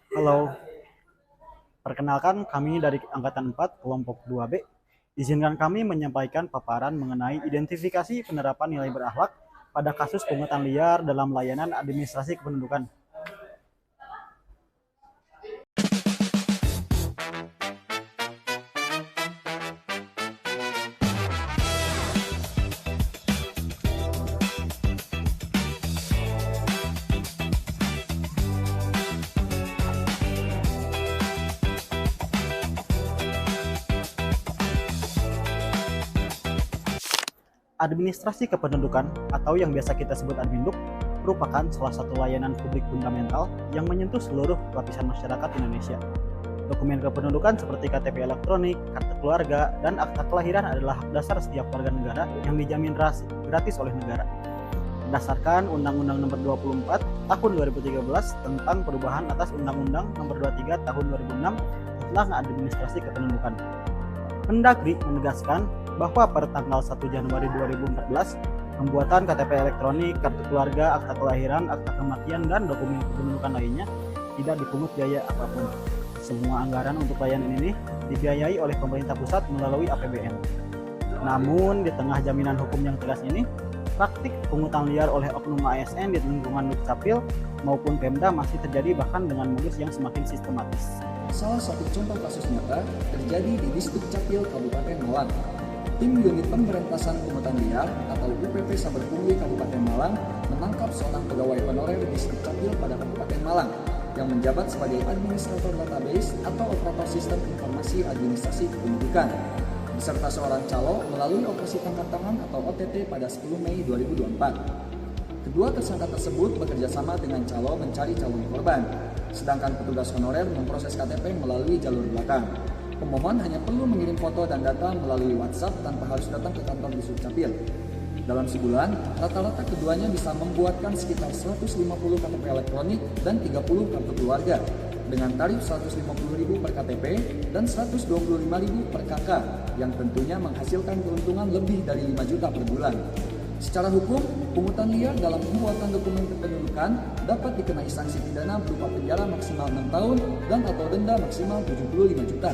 Halo, perkenalkan kami dari Angkatan 4 kelompok 2B. Izinkan kami menyampaikan paparan mengenai identifikasi penerapan nilai berakhlak pada kasus pungutan liar dalam layanan administrasi kependudukan. Administrasi kependudukan atau yang biasa kita sebut Adminduk merupakan salah satu layanan publik fundamental yang menyentuh seluruh lapisan masyarakat Indonesia. Dokumen kependudukan seperti KTP elektronik, kartu keluarga, dan akta kelahiran adalah hak dasar setiap warga negara yang dijamin gratis oleh negara. Berdasarkan Undang-Undang Nomor 24 Tahun 2013 tentang perubahan atas Undang-Undang Nomor 23 Tahun 2006 tentang administrasi kependudukan. Mendagri menegaskan bahwa per tanggal 1 Januari 2014, pembuatan KTP elektronik, kartu keluarga, akta kelahiran, akta kematian, dan dokumen kependudukan lainnya tidak dipungut biaya apapun. Semua anggaran untuk layanan ini dibiayai oleh pemerintah pusat melalui APBN. Namun, di tengah jaminan hukum yang tegas ini, praktik pungutan liar oleh oknum ASN di lingkungan Dukcapil maupun Pemda masih terjadi bahkan dengan modus yang semakin sistematis. Salah satu contoh kasus nyata terjadi di Disdukcapil Kabupaten Malang. Tim Unit Pemberantasan Pungutan Liar atau UPP Saber Pungli Kabupaten Malang menangkap seorang pegawai honorer Disdukcapil pada Kabupaten Malang yang menjabat sebagai administrator database atau operator sistem informasi administrasi kependudukan beserta seorang calo melalui operasi tangkap tangan atau OTT pada 10 Mei 2024. Kedua tersangka tersebut bekerja sama dengan calo mencari calon korban, sedangkan petugas honorer memproses KTP melalui jalur belakang. Pemohon hanya perlu mengirim foto dan data melalui WhatsApp tanpa harus datang ke kantor di Dukcapil. Dalam sebulan, rata-rata keduanya bisa membuatkan sekitar 150 KTP elektronik dan 30 kartu keluarga dengan tarif Rp150.000 per KTP dan Rp125.000 per KK yang tentunya menghasilkan keuntungan lebih dari 5 juta per bulan. Secara hukum, pungutan liar dalam pembuatan dokumen kependudukan dapat dikenai sanksi pidana berupa penjara maksimal 6 tahun dan atau denda maksimal Rp75 juta.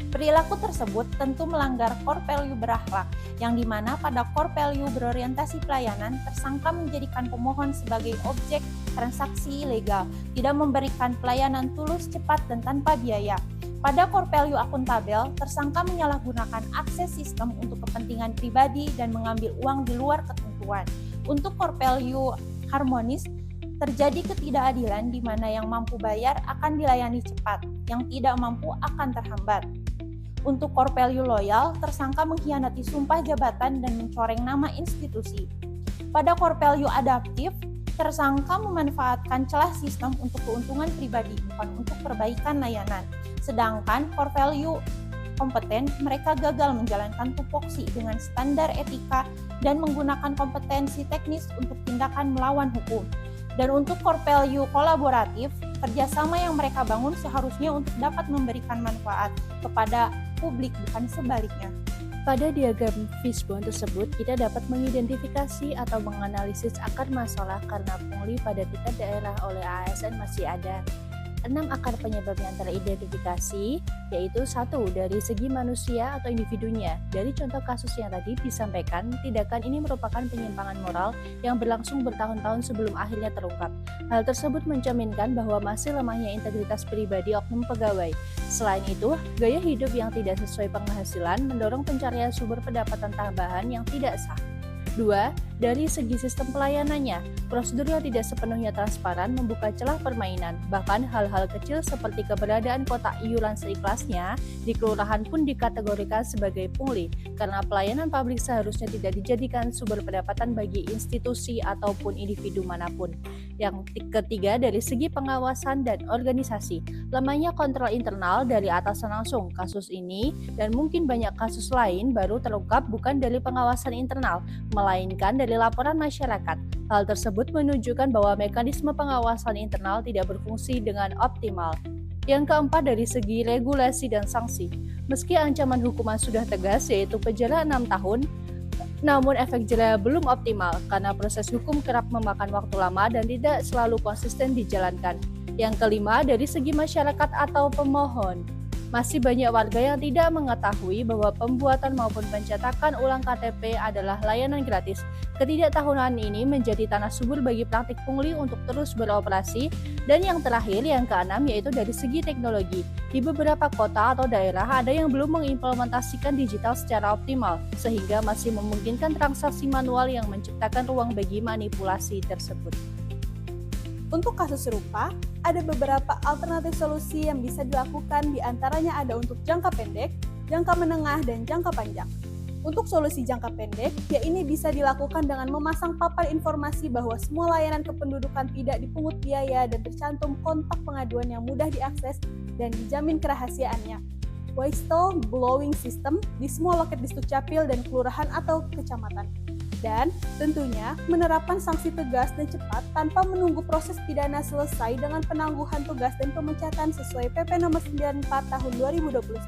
Perilaku tersebut tentu melanggar core value berakhlak, yang dimana pada core value berorientasi pelayanan, tersangka menjadikan pemohon sebagai objek transaksi legal, tidak memberikan pelayanan tulus, cepat, dan tanpa biaya. Pada core value akuntabel, tersangka menyalahgunakan akses sistem untuk kepentingan pribadi dan mengambil uang di luar ketentuan. Untuk core value harmonis, terjadi ketidakadilan di mana yang mampu bayar akan dilayani cepat, yang tidak mampu akan terhambat. Untuk core value loyal, tersangka mengkhianati sumpah jabatan dan mencoreng nama institusi. Pada core value adaptif, tersangka memanfaatkan celah sistem untuk keuntungan pribadi, bukan untuk perbaikan layanan. Sedangkan core value kompeten, mereka gagal menjalankan tupoksi dengan standar etika dan menggunakan kompetensi teknis untuk tindakan melawan hukum. Dan untuk core value kolaboratif, kerjasama yang mereka bangun seharusnya untuk dapat memberikan manfaat kepada publik, bukan sebaliknya. Pada diagram fishbone tersebut, kita dapat mengidentifikasi atau menganalisis akar masalah karena pungli pada tingkat daerah oleh ASN masih ada. 6 akar penyebab yang teridentifikasi, yaitu 1. Dari segi manusia atau individunya. Dari contoh kasus yang tadi disampaikan, tindakan ini merupakan penyimpangan moral yang berlangsung bertahun-tahun sebelum akhirnya terungkap. Hal tersebut mencerminkan bahwa masih lemahnya integritas pribadi oknum pegawai. Selain itu, gaya hidup yang tidak sesuai penghasilan mendorong pencarian sumber pendapatan tambahan yang tidak sah. 2. Dari segi sistem pelayanannya, prosedur yang tidak sepenuhnya transparan membuka celah permainan. Bahkan hal-hal kecil seperti keberadaan kotak iuran seikhlasnya di kelurahan pun dikategorikan sebagai pungli, karena pelayanan publik seharusnya tidak dijadikan sumber pendapatan bagi institusi ataupun individu manapun. Yang ketiga, dari segi pengawasan dan organisasi, lemahnya kontrol internal dari atasan langsung. Kasus ini dan mungkin banyak kasus lain baru terungkap bukan dari pengawasan internal, melainkan dari laporan masyarakat. Hal tersebut menunjukkan bahwa mekanisme pengawasan internal tidak berfungsi dengan optimal. Yang keempat, dari segi regulasi dan sanksi. Meski ancaman hukuman sudah tegas, yaitu penjara 6 tahun, namun efek jera belum optimal karena proses hukum kerap memakan waktu lama dan tidak selalu konsisten dijalankan. Yang kelima, dari segi masyarakat atau pemohon. Masih banyak warga yang tidak mengetahui bahwa pembuatan maupun pencetakan ulang KTP adalah layanan gratis. Ketidaktahuan ini menjadi tanah subur bagi praktik pungli untuk terus beroperasi. Dan yang terakhir, yang keenam, yaitu dari segi teknologi. Di beberapa kota atau daerah ada yang belum mengimplementasikan digital secara optimal, sehingga masih memungkinkan transaksi manual yang menciptakan ruang bagi manipulasi tersebut. Untuk kasus serupa, ada beberapa alternatif solusi yang bisa dilakukan, di antaranya ada untuk jangka pendek, jangka menengah, dan jangka panjang. Untuk solusi jangka pendek, ini bisa dilakukan dengan memasang papan informasi bahwa semua layanan kependudukan tidak dipungut biaya dan tercantum kontak pengaduan yang mudah diakses dan dijamin kerahasiaannya. Whistle blowing system di semua loket Disdukcapil dan kelurahan atau kecamatan. Dan tentunya menerapkan sanksi tegas dan cepat tanpa menunggu proses pidana selesai dengan penangguhan tugas dan pemecatan sesuai PP nomor 94 tahun 2021.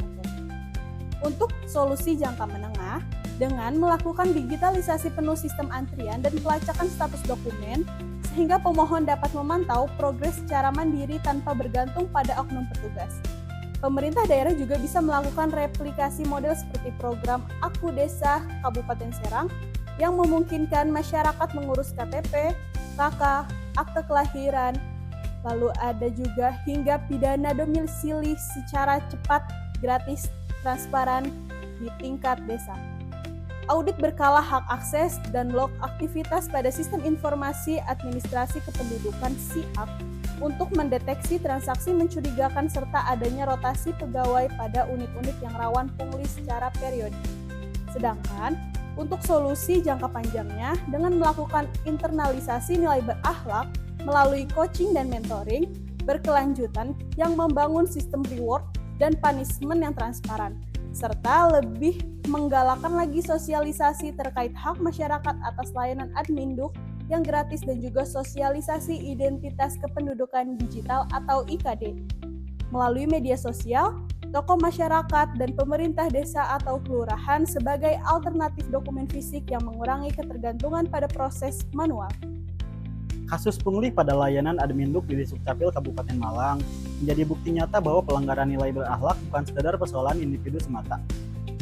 Untuk solusi jangka menengah, dengan melakukan digitalisasi penuh sistem antrian dan pelacakan status dokumen, sehingga pemohon dapat memantau progres secara mandiri tanpa bergantung pada oknum petugas. Pemerintah daerah juga bisa melakukan replikasi model seperti program Aku Desa Kabupaten Serang yang memungkinkan masyarakat mengurus KTP, KK, akte kelahiran, lalu ada juga hingga pidana domisili secara cepat, gratis, transparan di tingkat desa. Audit berkala hak akses dan log aktivitas pada Sistem Informasi Administrasi Kependudukan SIAK untuk mendeteksi transaksi mencurigakan serta adanya rotasi pegawai pada unit-unit yang rawan pungli secara periodik. Sedangkan untuk solusi jangka panjangnya, dengan melakukan internalisasi nilai berakhlak melalui coaching dan mentoring berkelanjutan yang membangun sistem reward dan punishment yang transparan, serta lebih menggalakkan lagi sosialisasi terkait hak masyarakat atas layanan Adminduk yang gratis dan juga sosialisasi identitas kependudukan digital atau IKD. Melalui media sosial, tokoh masyarakat, dan pemerintah desa atau kelurahan sebagai alternatif dokumen fisik yang mengurangi ketergantungan pada proses manual. Kasus pungli pada layanan Adminduk di Disdukcapil Kabupaten Malang menjadi bukti nyata bahwa pelanggaran nilai berakhlak bukan sekedar persoalan individu semata,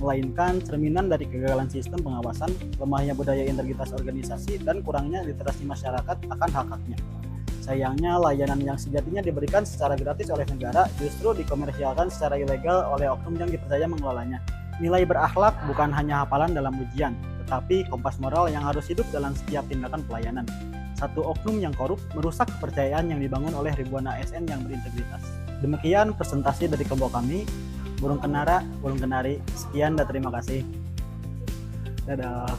melainkan cerminan dari kegagalan sistem pengawasan, lemahnya budaya integritas organisasi, dan kurangnya literasi masyarakat akan hak-haknya. Sayangnya, layanan yang sejatinya diberikan secara gratis oleh negara justru dikomersialkan secara ilegal oleh oknum yang dipercaya mengelolanya. Nilai berakhlak bukan hanya hafalan dalam ujian, tetapi kompas moral yang harus hidup dalam setiap tindakan pelayanan. Satu oknum yang korup merusak kepercayaan yang dibangun oleh ribuan ASN yang berintegritas. Demikian presentasi dari kelompok kami, Burung Kenara, Burung Kenari. Sekian dan terima kasih. Dadah.